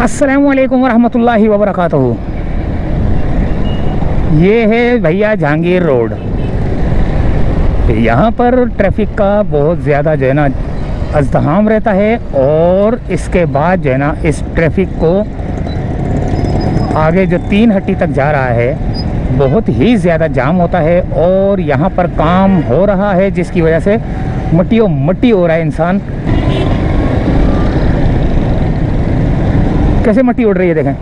अस्सलामुअलैकुम वरहमतुल्लाहि वबरकातुहू। ये है भैया जहांगीर रोड। यहाँ पर ट्रैफिक का बहुत ज़्यादा जो है ना अज़्दहाम रहता है, और इसके बाद जो है ना इस ट्रैफिक को आगे जो 3 हट्टी तक जा रहा है बहुत ही ज़्यादा जाम होता है। और यहाँ पर काम हो रहा है जिसकी वजह से मट्टी हो रहा है। इंसान कैसे मट्टी उड़ रही है, देखें।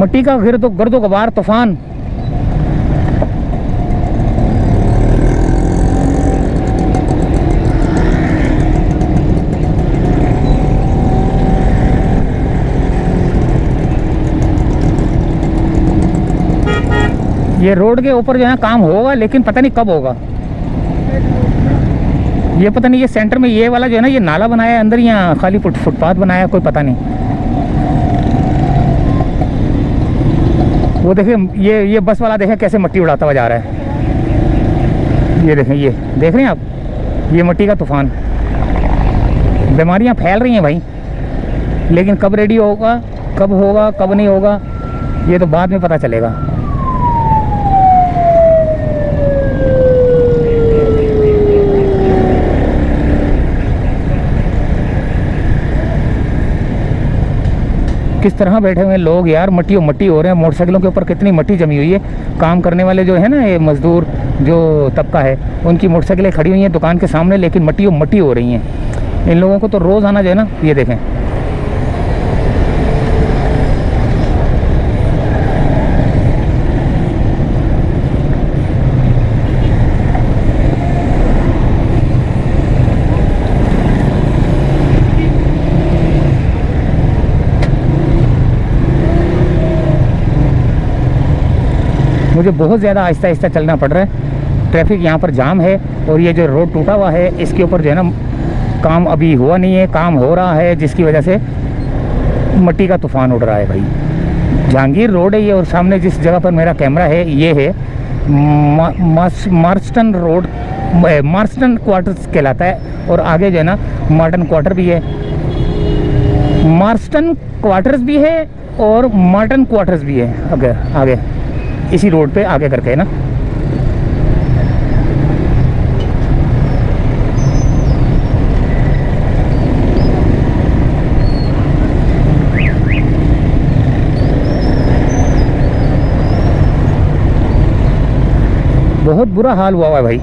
मट्टी का गर्दो गबार तूफान। ये रोड के ऊपर जो है काम होगा, लेकिन पता नहीं कब होगा। ये पता नहीं, ये सेंटर में ये वाला जो है ना, ये नाला बनाया है अंदर, या खाली फुटपाथ बनाया है, कोई पता नहीं। वो देखें, ये बस वाला देखें कैसे मट्टी उड़ाता हुआ जा रहा है। ये देखें, ये देख रहे हैं आप, ये मट्टी का तूफान। बीमारियां फैल रही हैं भाई, लेकिन कब रेडी होगा, कब होगा, कब नहीं होगा, ये तो बाद में पता चलेगा। किस तरह बैठे हुए लोग यार, मट्टी हो रहे हैं। मोटरसाइकिलों के ऊपर कितनी मट्टी जमी हुई है। काम करने वाले जो है ना, ये मजदूर जो तबका है, उनकी मोटरसाइकिलें खड़ी हुई हैं दुकान के सामने, लेकिन मट्टी हो रही हैं। इन लोगों को तो रोज़ आना जो है ना, ये देखें। मुझे बहुत ज़्यादा आहिस्ता आहिस्ता चलना पड़ रहा है। ट्रैफिक यहाँ पर जाम है, और ये जो रोड टूटा हुआ है इसके ऊपर जो है ना काम अभी हुआ नहीं है, काम हो रहा है, जिसकी वजह से मट्टी का तूफान उड़ रहा है भाई। जहांगीर रोड है ये, और सामने जिस जगह पर मेरा कैमरा है ये है मार्स्टन रोड, मार्स्टन क्वार्टर्स कहलाता है। और आगे जो है ना मार्टन क्वार्टर भी है, मार्स्टन क्वार्टर्स भी है और मार्टन क्वार्टर्स भी है। आगे इसी रोड पे आगे करके है ना। बहुत बुरा हाल हुआ है भाई।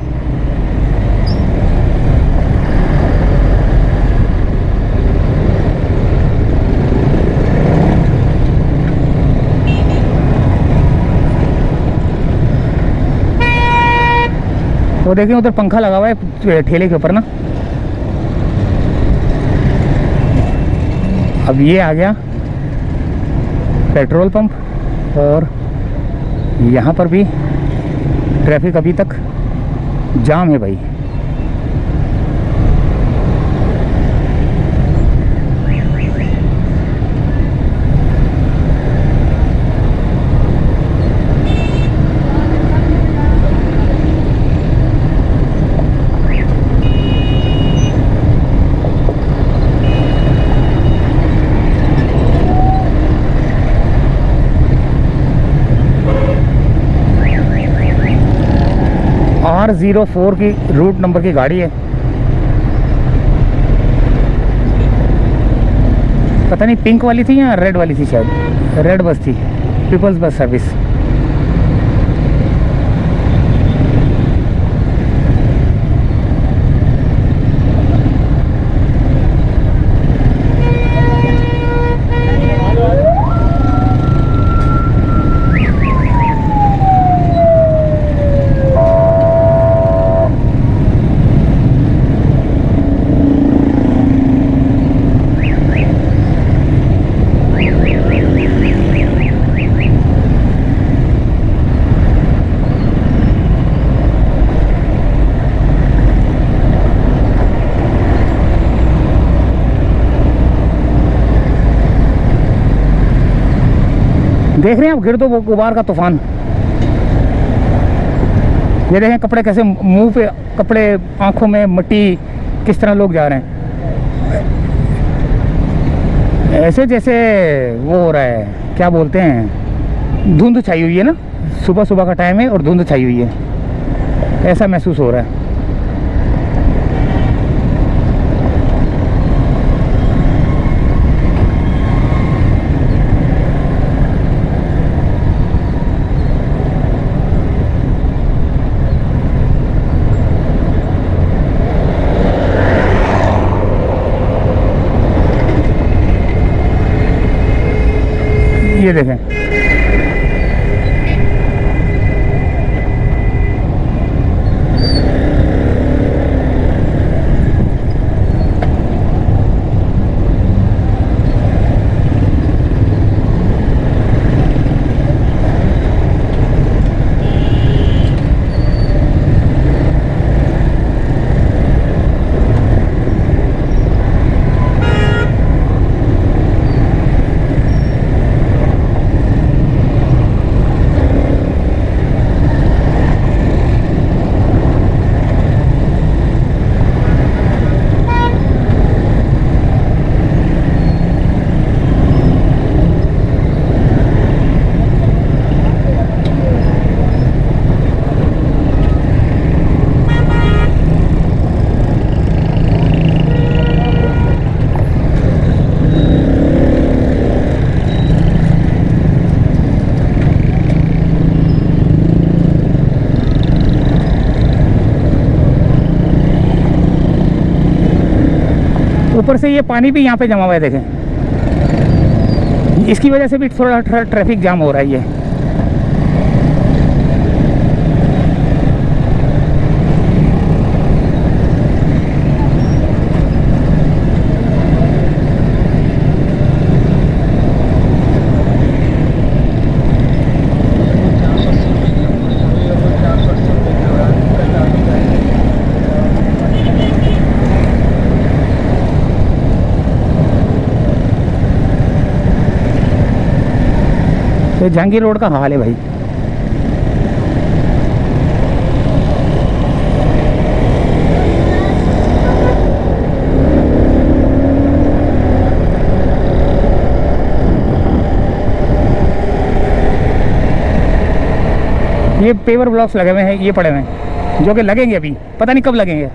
वो देखिए उधर पंखा लगा हुआ है ठेले के ऊपर ना। अब ये आ गया पेट्रोल पंप, और यहाँ पर भी ट्रैफिक अभी तक जाम है भाई। R04 की रूट नंबर की गाड़ी है। पता नहीं पिंक वाली थी या रेड वाली थी, शायद रेड बस थी, पीपल्स बस सर्विस। देख रहे हैं आप गिरदो गुबार का तूफान। ये देखें कपड़े कैसे, मुंह पे कपड़े, आंखों में मट्टी, किस तरह लोग जा रहे हैं। ऐसे जैसे वो हो रहा है, क्या बोलते हैं, धुंध छाई हुई है ना, सुबह सुबह का टाइम है और धुंध छाई हुई है, ऐसा महसूस हो रहा है। ये देखें, ऊपर से ये पानी भी यहाँ पे जमा हुआ है, देखें, इसकी वजह से भी थोड़ा ट्रैफिक जाम हो रहा है ये। तो जहांगीर रोड का हाल है भाई। ये पेवर ब्लॉक्स लगे हुए हैं, ये पड़े हुए हैं, जो कि लगेंगे अभी, पता नहीं कब लगेंगे।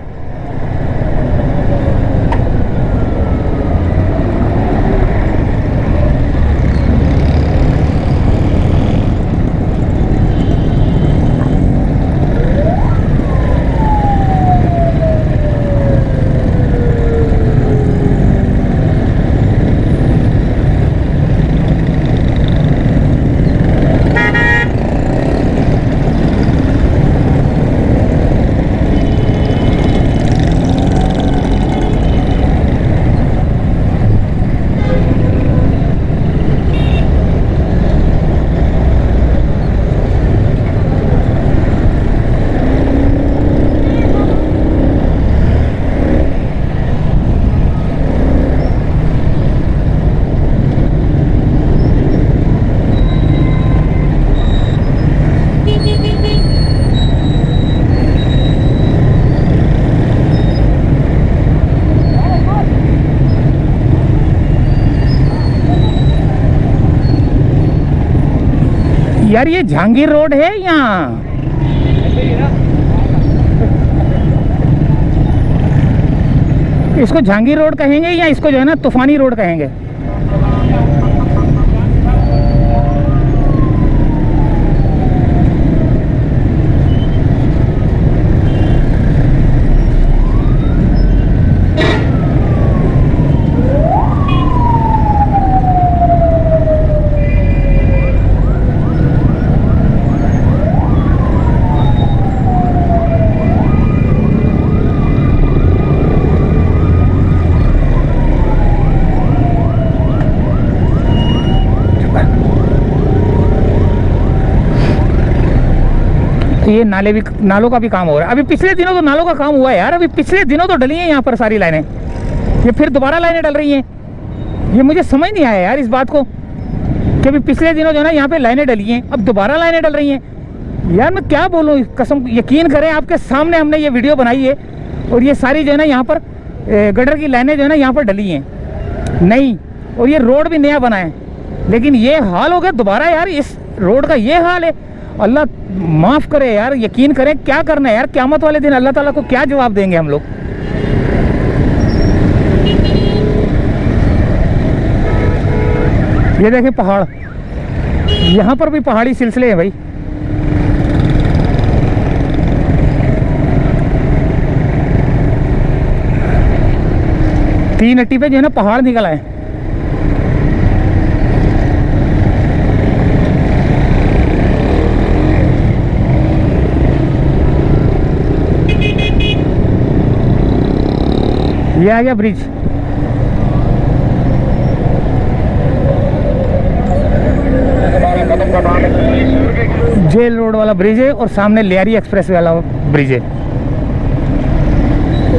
यार ये जहांगीर रोड है यहाँ, इसको जहांगीर रोड कहेंगे या इसको जो है ना तूफानी रोड कहेंगे? ये नालों का भी काम हो रहा है। अभी पिछले दिनों तो नालों का काम हुआ है यार, अभी पिछले दिनों तो डली हैं यहाँ पर सारी लाइनें, ये फिर दोबारा लाइनें डल रही हैं। ये मुझे समझ नहीं आया यार इस बात को कि अभी पिछले दिनों जो है ना यहाँ पे लाइनें डली हैं, अब दोबारा लाइनें डल रही हैं। यार मैं क्या बोलूँ, कसम यकीन करें आपके सामने हमने ये वीडियो बनाई है और ये सारी जो है ना यहाँ पर गटर की लाइनें जो है ना यहाँ पर डली हैं नहीं, और ये रोड भी नया बना है, लेकिन ये हाल हो गया दोबारा यार, इस रोड का ये हाल है। अल्लाह माफ़ करे यार, यकीन करें क्या करना है यार, क़यामत वाले दिन अल्लाह ताला को क्या जवाब देंगे हम लोग। ये देखें पहाड़, यहाँ पर भी पहाड़ी सिलसिले हैं भाई। तीन अट्टी पे जो है ना पहाड़ निकल आए। ये आ गया ब्रिज। जेल रोड वाला ब्रिज है और सामने लियारी एक्सप्रेस वाला ब्रिज है।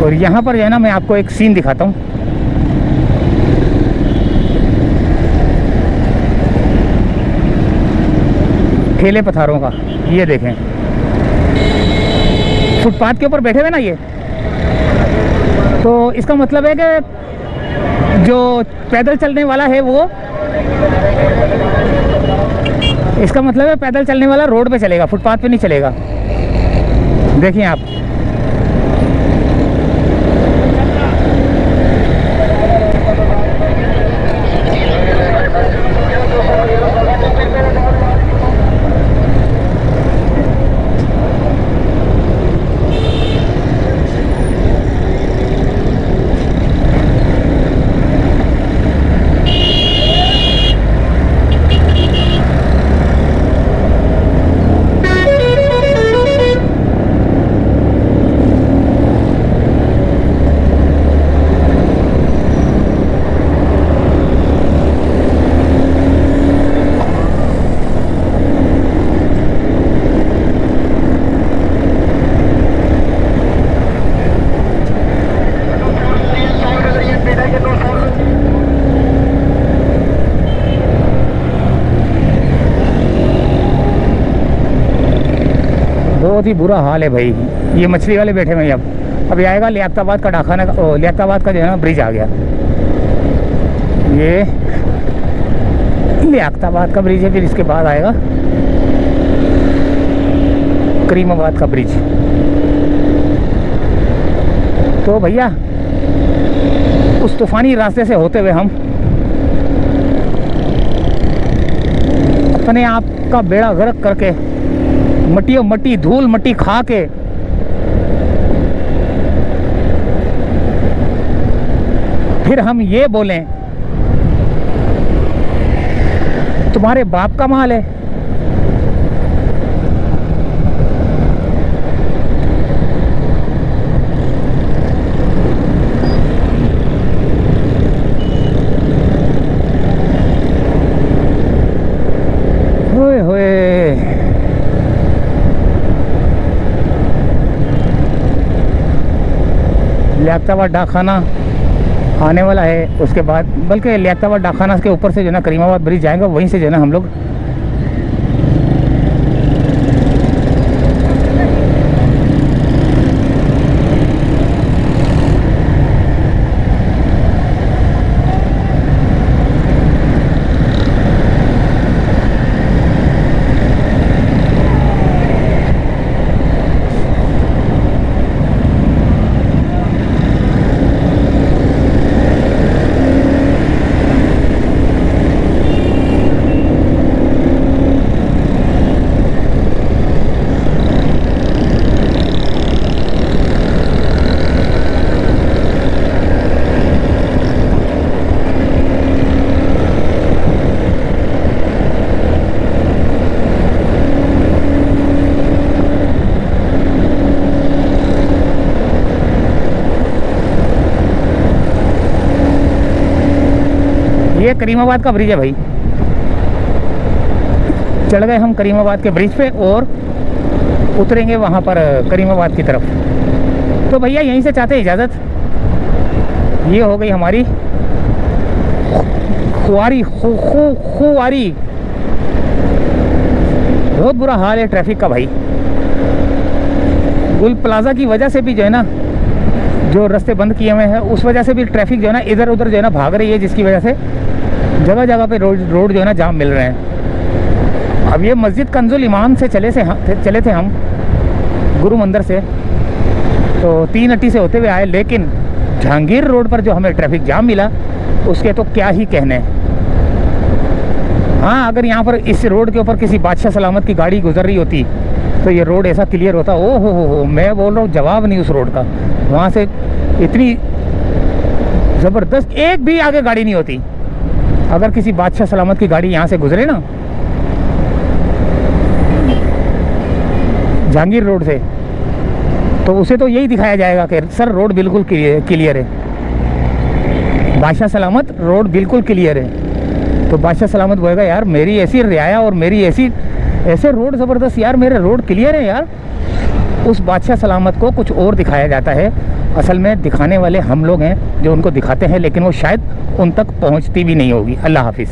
और यहाँ पर जो है ना मैं आपको एक सीन दिखाता हूँ। ठेले पथारों का, ये देखें फुटपाथ के ऊपर बैठे हुए ना ये, तो इसका मतलब है कि जो पैदल चलने वाला है वो, इसका मतलब है पैदल चलने वाला रोड पे चलेगा, फुटपाथ पे नहीं चलेगा। देखिए आप, बहुत ही बुरा हाल है भाई। ये मछली वाले बैठे हुए हैं। अब अभी आएगा लियाकताबाद का डाखाना, लियाकताबाद का जो है ना ब्रिज आ गया। ये लियाकताबाद का ब्रिज है, फिर इसके बाद आएगा करीमाबाद का ब्रिज। तो भैया उस तूफानी रास्ते से होते हुए हम अपने आप का बेड़ा गर्क करके, मट्टियों मट्टी धूल मट्टी खा के फिर हम ये बोलें तुम्हारे बाप का माल है। होए होए, लियाकताबाद डाकखाना आने वाला है। उसके बाद बल्कि लियाकताबाद डाकखाना के ऊपर से जो है ना करीमाबाद ब्रिज जाएगा, वहीं से जो है ना हम लोग ये करीमाबाद का ब्रिज है भाई। चढ़ गए हम करीमाबाद के ब्रिज पे और उतरेंगे वहाँ पर करीमाबाद की तरफ। तो भैया यहीं से चाहते इजाज़त। ये हो गई हमारी खुआरी खुआरी। बहुत बुरा हाल है ट्रैफिक का भाई। गुल प्लाजा की वजह से भी जो है ना, जो रास्ते बंद किए हुए हैं उस वजह से भी ट्रैफिक जो है ना इधर उधर जो है ना भाग रही है, जिसकी वजह से जगह जगह पे रोड जो है ना जाम मिल रहे हैं। अब ये मस्जिद कंजुल ईमान से चले थे हम गुरु मंदिर से, तो 3 अट्टी से होते हुए आए, लेकिन जहांगीर रोड पर जो हमें ट्रैफिक जाम मिला उसके तो क्या ही कहने। हाँ, अगर यहाँ पर इस रोड के ऊपर किसी बादशाह सलामत की गाड़ी गुजर रही होती तो ये रोड ऐसा क्लियर होता। ओ हो, मैं बोल रहा हूँ जवाब नहीं उस रोड का। वहाँ से इतनी ज़बरदस्त एक भी आगे गाड़ी नहीं होती। अगर किसी बादशाह सलामत की गाड़ी यहाँ से गुजरे ना जहांगीर रोड से, तो उसे तो यही दिखाया जाएगा कि सर रोड बिल्कुल क्लियर है, बादशाह सलामत रोड बिल्कुल क्लियर है। तो बादशाह सलामत बोलेगा यार मेरी ऐसी रियाया और मेरी ऐसे रोड ज़बरदस्त, यार मेरे रोड क्लियर है यार। उस बादशाह सलामत को कुछ और दिखाया जाता है, असल में दिखाने वाले हम लोग हैं जो उनको दिखाते हैं, लेकिन वो शायद उन तक पहुंचती भी नहीं होगी। अल्लाह हाफिज़।